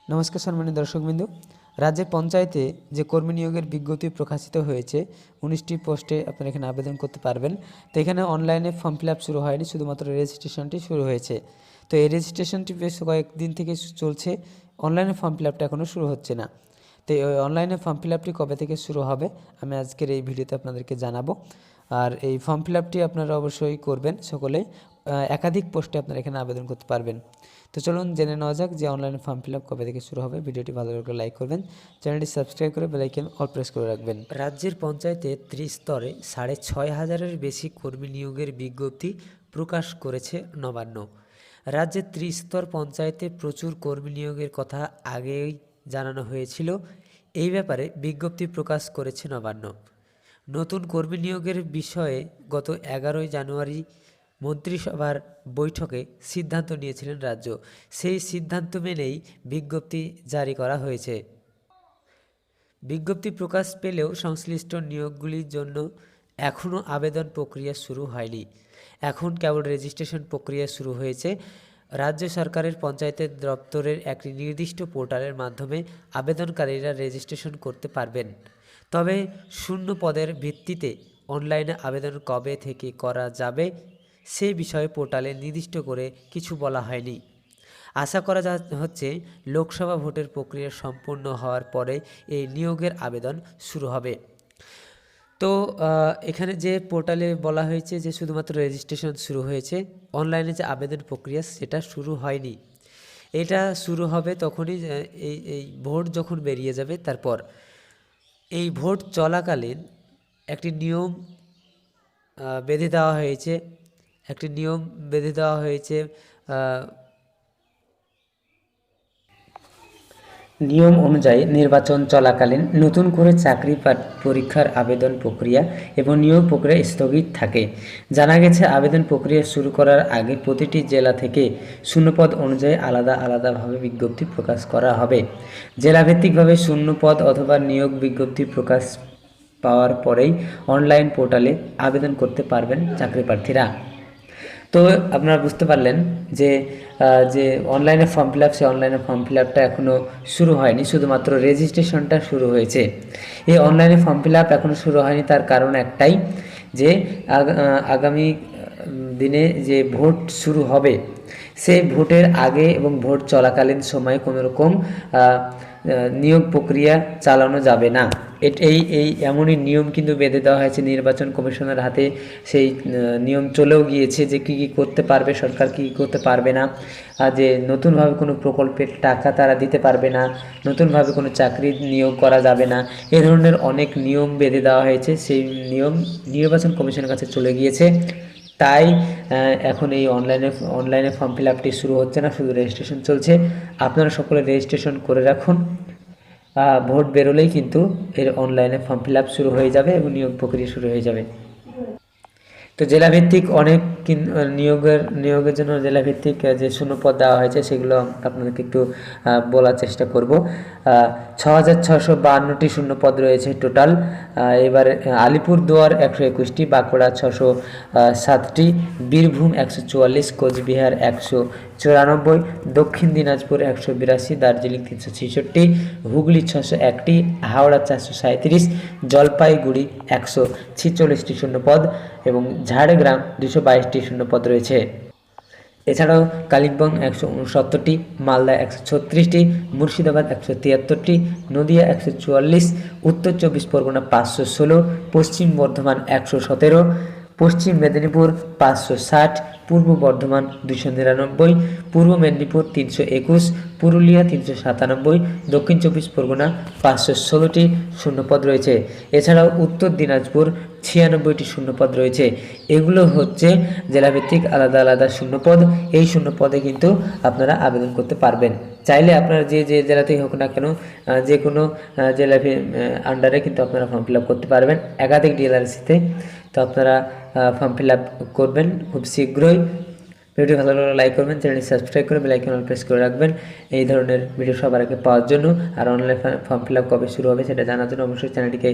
নমস্কার সম্মানিত দর্শকবৃন্দ, রাজ্যের পঞ্চায়েতে যে কর্মী নিয়োগের বিজ্ঞপ্তি প্রকাশিত হয়েছে 19টি পোস্টে আপনারা এখানে আবেদন করতে পারবেন। তো এখানে অনলাইনে ফর্ম ফিল আপ শুরু হয়নি, শুধুমাত্র রেজিস্ট্রেশনটি শুরু হয়েছে। তো এই রেজিস্ট্রেশনটি বেশ কয়েকদিন থেকে চলছে, অনলাইনে ফর্ম ফিল আপটা এখনও শুরু হচ্ছে না। তো এই অনলাইনে ফর্ম ফিল আপটি কবে থেকে শুরু হবে আমি আজকের এই ভিডিওতে আপনাদেরকে জানাবো। আর এই ফর্ম ফিল আপটি আপনারা অবশ্যই করবেন সকলেই, একাধিক পোস্টে আপনারা এখানে আবেদন করতে পারবেন। তো চলুন জেনে নেওয়া যাক যে অনলাইনে ফর্ম ফিল আপ কবে থেকে শুরু হবে। ভিডিওটি ভালো লাগলে লাইক করবেন, চ্যানেলটি সাবস্ক্রাইব করে বেল আইকন অল প্রেস করে রাখবেন। রাজ্যের পঞ্চায়েতে ত্রিস্তরে 6,500-এর বেশি কর্মী নিয়োগের বিজ্ঞপ্তি প্রকাশ করেছে নবান্ন। রাজ্যের ত্রিস্তর পঞ্চায়েতে প্রচুর কর্মী নিয়োগের কথা আগেই জানানো হয়েছিল। এই ব্যাপারে বিজ্ঞপ্তি প্রকাশ করেছে নবান্ন। নতুন কর্মী নিয়োগের বিষয়ে গত 11 জানুয়ারি মন্ত্রিসভার বৈঠকে সিদ্ধান্ত নিয়েছিলেন রাজ্য। সেই সিদ্ধান্ত মেনেই বিজ্ঞপ্তি জারি করা হয়েছে। বিজ্ঞপ্তি প্রকাশ পেলেও সংশ্লিষ্ট নিয়োগগুলির জন্য এখনও আবেদন প্রক্রিয়া শুরু হয়নি। এখন কেবল রেজিস্ট্রেশন প্রক্রিয়া শুরু হয়েছে। রাজ্য সরকারের পঞ্চায়েতের দপ্তরের একটি নির্দিষ্ট পোর্টালের মাধ্যমে আবেদনকারীরা রেজিস্ট্রেশন করতে পারবেন। তবে শূন্য পদের ভিত্তিতে অনলাইনে আবেদন কবে থেকে করা যাবে সেই বিষয়ে পোর্টালে নির্দিষ্ট করে কিছু বলা হয়নি। আশা করা হচ্ছে লোকসভা ভোটের প্রক্রিয়া সম্পূর্ণ হওয়ার পরে এই নিয়োগের আবেদন শুরু হবে। তো এখানে যে পোর্টালে বলা হয়েছে যে শুধুমাত্র রেজিস্ট্রেশন শুরু হয়েছে, অনলাইনে যে আবেদন প্রক্রিয়া সেটা শুরু হয়নি। এটা শুরু হবে তখনই এই ভোট যখন বেরিয়ে যাবে। তারপর এই ভোট চলাকালীন একটি নিয়ম বেঁধে দেওয়া হয়েছে নিয়ম অনুযায়ী নির্বাচন চলাকালীন নতুন করে চাকরি পরীক্ষার আবেদন প্রক্রিয়া এবং নিয়োগ প্রক্রিয়া স্থগিত থাকে। জানা গেছে আবেদন প্রক্রিয়া শুরু করার আগে প্রতিটি জেলা থেকে শূন্যপদ অনুযায়ী আলাদাভাবে বিজ্ঞপ্তি প্রকাশ করা হবে। জেলাভিত্তিকভাবে শূন্যপদ অথবা নিয়োগ বিজ্ঞপ্তি প্রকাশ পাওয়ার পরেই অনলাইন পোর্টালে আবেদন করতে পারবেন চাকরি প্রার্থীরা। তো আপনারা বুঝতে পারলেন যে যে অনলাইনে ফর্ম ফিল আপ, সেই অনলাইনে ফর্ম ফিল আপটা এখনও শুরু হয়নি, শুধুমাত্র রেজিস্ট্রেশনটা শুরু হয়েছে। এই অনলাইনে ফর্ম ফিল আপ এখনও শুরু হয়নি, তার কারণ একটাই যে আগামী দিনে যে ভোট শুরু হবে সেই ভোটের আগে এবং ভোট চলাকালীন সময়ে কোনো রকম নিয়োগ প্রক্রিয়া চালানো যাবে না। এই এমনই নিয়ম কিন্তু বেঁধে দেওয়া হয়েছে নির্বাচন কমিশনের হাতে। সেই নিয়ম চলেও গিয়েছে যে কী কী করতে পারবে সরকার, কী কী করতে পারবে না, যে নতুনভাবে কোনো প্রকল্পের টাকা তারা দিতে পারবে না, নতুনভাবে কোনো চাকরি নিয়োগ করা যাবে না, এ ধরনের অনেক নিয়ম বেঁধে দেওয়া হয়েছে। সেই নিয়ম নির্বাচন কমিশনের কাছে চলে গিয়েছে। তাই এখন এই অনলাইনে ফর্ম ফিল আপটি শুরু হচ্ছে না, শুধু রেজিস্ট্রেশন চলছে। আপনারা সকলে রেজিস্ট্রেশন করে রাখুন। ভোট বেরোলেই কিন্তু এর অনলাইনে ফর্ম ফিল আপ শুরু হয়ে যাবে এবং নিয়োগ প্রক্রিয়া শুরু হয়ে যাবে। তো জেলাভিত্তিক অনেক নিয়োগের জন্য জেলাভিত্তিক যে শূন্যপদ দেওয়া হয়েছে সেগুলো আপনাদেরকে একটু বলার চেষ্টা করব। 6,652টি শূন্যপদ রয়েছে টোটাল। এবার আলিপুরদুয়ার 121টি, বাঁকুড়া 607টি, বীরভূম 144, কোচবিহার 194, দক্ষিণ দিনাজপুর 182, দার্জিলিং 366, হুগলি 601টি, হাওড়া 437, জলপাইগুড়ি 146টি শূন্যপদ এবং ঝাড়গ্রাম 222টি শূন্যপদ রয়েছে। এছাড়াও কালিম্পং 169টি, মালদা 136টি, মুর্শিদাবাদ 173টি, নদিয়া 144, উত্তর 24 পরগনা 516, পশ্চিম বর্ধমান 117, পশ্চিম মেদিনীপুর 560, পূর্ব বর্ধমান 299, পূর্ব মেদিনীপুর 321, পুরুলিয়া 397, দক্ষিণ 24 পরগনা 516টি শূন্যপদ রয়েছে। এছাড়াও উত্তর দিনাজপুর 96টি শূন্যপদ রয়েছে। এগুলো হচ্ছে জেলাভিত্তিক আলাদা শূন্যপদ। এই শূন্যপদে কিন্তু আপনারা আবেদন করতে পারবেন। চাইলে আপনারা যে জেলাতেই হোক না কেন, যে কোনো জেলার আন্ডারে কিন্তু আপনারা ফর্ম ফিল আপ করতে পারবেন একাধিক ডিএলআরসিতে। তো আপনারা ফর্ম ফিল আপ করবেন খুব শীঘ্রই। ভিডিও ভালো লাগলে লাইক করবেন, চ্যানেলটি সাবস্ক্রাইব করে বেল আইকন অল প্রেস করে রাখবেন এই ধরনের ভিডিও সবার আগে পাওয়ার জন্য। আর অনলাইন ফর্ম ফিল আপ কবে শুরু হবে সেটা জানার জন্য অবশ্যই চ্যানেলটিকে